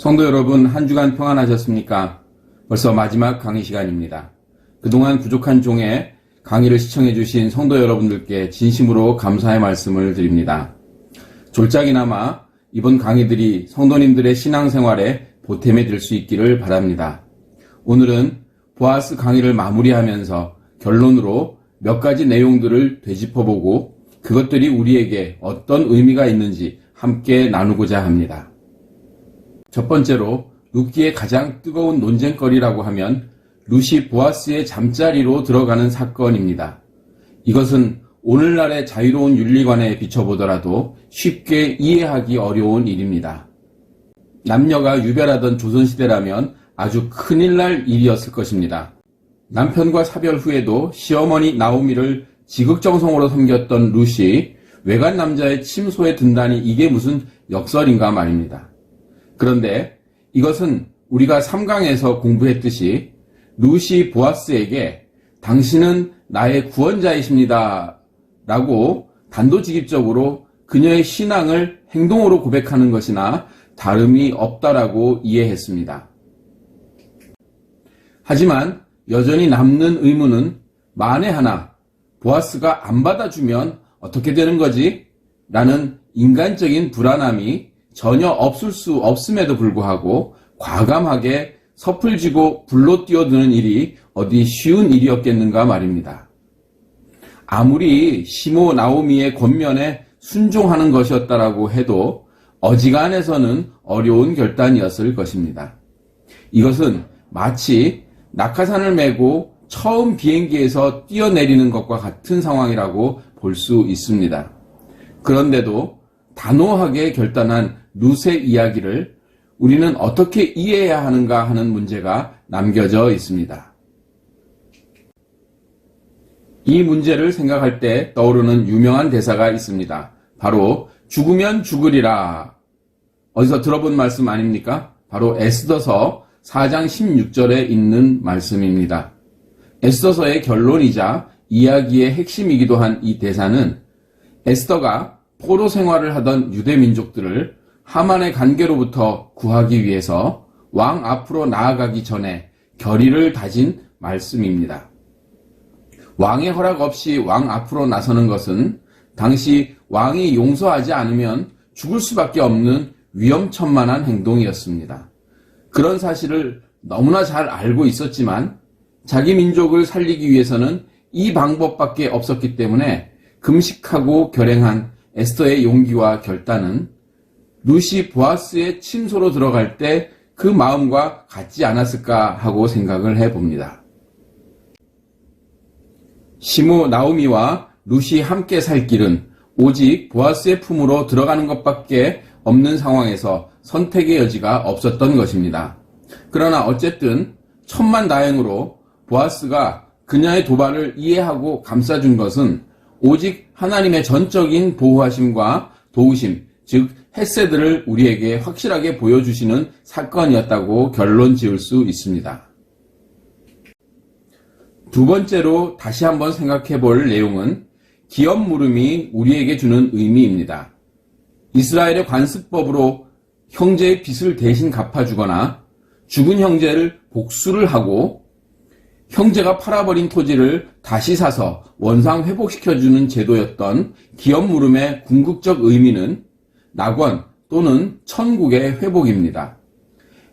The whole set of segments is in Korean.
성도 여러분, 한 주간 평안하셨습니까? 벌써 마지막 강의 시간입니다. 그동안 부족한 종의 강의를 시청해 주신 성도 여러분들께 진심으로 감사의 말씀을 드립니다. 졸작이나마 이번 강의들이 성도님들의 신앙생활에 보탬이 될 수 있기를 바랍니다. 오늘은 보아스 강의를 마무리하면서 결론으로 몇 가지 내용들을 되짚어보고 그것들이 우리에게 어떤 의미가 있는지 함께 나누고자 합니다. 첫 번째로 룻기의 가장 뜨거운 논쟁거리라고 하면 룻이 보아스의 잠자리로 들어가는 사건입니다. 이것은 오늘날의 자유로운 윤리관에 비춰보더라도 쉽게 이해하기 어려운 일입니다. 남녀가 유별하던 조선시대라면 아주 큰일 날 일이었을 것입니다. 남편과 사별 후에도 시어머니 나오미를 지극정성으로 섬겼던 룻이 외간 남자의 침소에 든다니 이게 무슨 역설인가 말입니다. 그런데 이것은 우리가 3강에서 공부했듯이 룻이 보아스에게 당신은 나의 구원자이십니다 라고 단도직입적으로 그녀의 신앙을 행동으로 고백하는 것이나 다름이 없다라고 이해했습니다. 하지만 여전히 남는 의문은 만에 하나 보아스가 안 받아주면 어떻게 되는 거지? 라는 인간적인 불안함이 전혀 없을 수 없음에도 불구하고 과감하게 섭을 지고 불로 뛰어드는 일이 어디 쉬운 일이었겠는가 말입니다. 아무리 시모 나오미의 권면에 순종하는 것이었다라고 해도 어지간해서는 어려운 결단이었을 것입니다. 이것은 마치 낙하산을 메고 처음 비행기에서 뛰어내리는 것과 같은 상황이라고 볼 수 있습니다. 그런데도 단호하게 결단한 룻의 이야기를 우리는 어떻게 이해해야 하는가 하는 문제가 남겨져 있습니다. 이 문제를 생각할 때 떠오르는 유명한 대사가 있습니다. 바로 죽으면 죽으리라. 어디서 들어본 말씀 아닙니까? 바로 에스더서 4장 16절에 있는 말씀입니다. 에스더서의 결론이자 이야기의 핵심이기도 한 이 대사는 에스더가 포로 생활을 하던 유대 민족들을 하만의 관계로부터 구하기 위해서 왕 앞으로 나아가기 전에 결의를 다진 말씀입니다. 왕의 허락 없이 왕 앞으로 나서는 것은 당시 왕이 용서하지 않으면 죽을 수밖에 없는 위험천만한 행동이었습니다. 그런 사실을 너무나 잘 알고 있었지만 자기 민족을 살리기 위해서는 이 방법밖에 없었기 때문에 금식하고 결행한 에스더의 용기와 결단은 룻이 보아스의 침소로 들어갈 때 그 마음과 같지 않았을까 하고 생각을 해봅니다. 시모 나오미와 룻이 함께 살 길은 오직 보아스의 품으로 들어가는 것밖에 없는 상황에서 선택의 여지가 없었던 것입니다. 그러나 어쨌든 천만다행으로 보아스가 그녀의 도발을 이해하고 감싸준 것은 오직 하나님의 전적인 보호하심과 도우심, 즉 헤세드를 우리에게 확실하게 보여주시는 사건이었다고 결론 지을 수 있습니다. 두 번째로 다시 한번 생각해 볼 내용은 기업 물음이 우리에게 주는 의미입니다. 이스라엘의 관습법으로 형제의 빚을 대신 갚아주거나 죽은 형제를 복수를 하고 형제가 팔아버린 토지를 다시 사서 원상 회복시켜주는 제도였던 기업 물음의 궁극적 의미는 낙원 또는 천국의 회복입니다.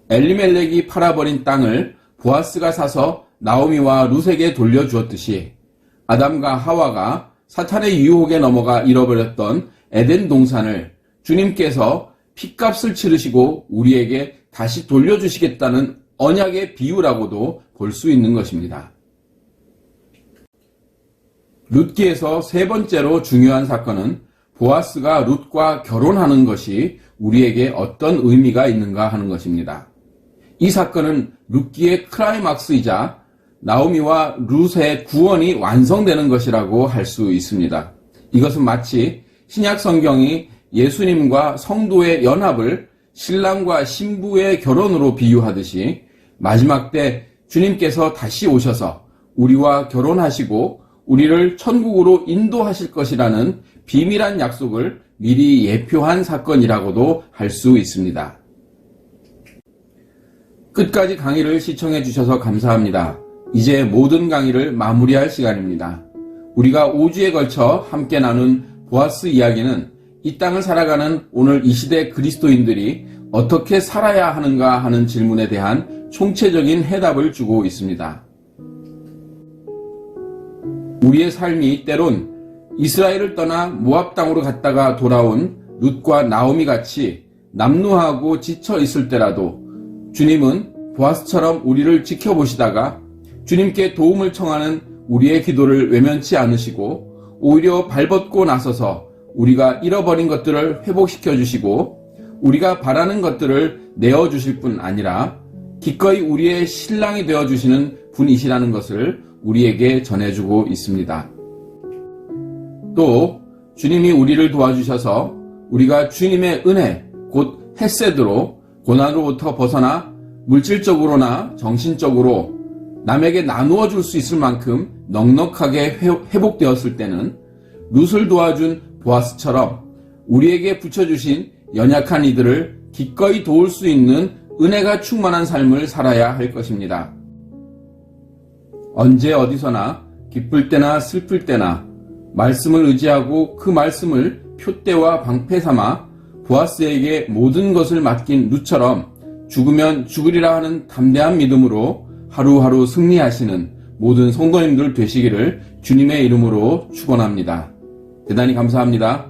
엘리멜렉이 팔아버린 땅을 보아스가 사서 나오미와 룻에게 돌려주었듯이 아담과 하와가 사탄의 유혹에 넘어가 잃어버렸던 에덴 동산을 주님께서 핏값을 치르시고 우리에게 다시 돌려주시겠다는 언약의 비유라고도 볼 수 있는 것입니다. 룻기에서 세 번째로 중요한 사건은 보아스가 룻과 결혼하는 것이 우리에게 어떤 의미가 있는가 하는 것입니다. 이 사건은 룻기의 클라이막스이자 나오미와 룻의 구원이 완성되는 것이라고 할 수 있습니다. 이것은 마치 신약 성경이 예수님과 성도의 연합을 신랑과 신부의 결혼으로 비유하듯이 마지막 때 주님께서 다시 오셔서 우리와 결혼하시고 우리를 천국으로 인도하실 것이라는 비밀한 약속을 미리 예표한 사건이라고도 할 수 있습니다. 끝까지 강의를 시청해 주셔서 감사합니다. 이제 모든 강의를 마무리할 시간입니다. 우리가 5주에 걸쳐 함께 나눈 보아스 이야기는 이 땅을 살아가는 오늘 이 시대 그리스도인들이 어떻게 살아야 하는가 하는 질문에 대한 총체적인 해답을 주고 있습니다. 우리의 삶이 때론 이스라엘을 떠나 모압 땅으로 갔다가 돌아온 룻과 나오미 같이 남루하고 지쳐 있을 때라도 주님은 보아스처럼 우리를 지켜보시다가 주님께 도움을 청하는 우리의 기도를 외면치 않으시고 오히려 발벗고 나서서 우리가 잃어버린 것들을 회복시켜 주시고 우리가 바라는 것들을 내어주실 뿐 아니라 기꺼이 우리의 신랑이 되어주시는 분이시라는 것을 우리에게 전해주고 있습니다. 또 주님이 우리를 도와주셔서 우리가 주님의 은혜 곧 헷셋으로 고난으로부터 벗어나 물질적으로나 정신적으로 남에게 나누어 줄 수 있을 만큼 넉넉하게 회복되었을 때는 룻을 도와준 보아스처럼 우리에게 붙여주신 연약한 이들을 기꺼이 도울 수 있는 은혜가 충만한 삶을 살아야 할 것입니다. 언제 어디서나 기쁠 때나 슬플 때나 말씀을 의지하고 그 말씀을 표대와 방패 삼아 보아스에게 모든 것을 맡긴 룻처럼 죽으면 죽으리라 하는 담대한 믿음으로 하루하루 승리하시는 모든 성도님들 되시기를 주님의 이름으로 축원합니다. 대단히 감사합니다.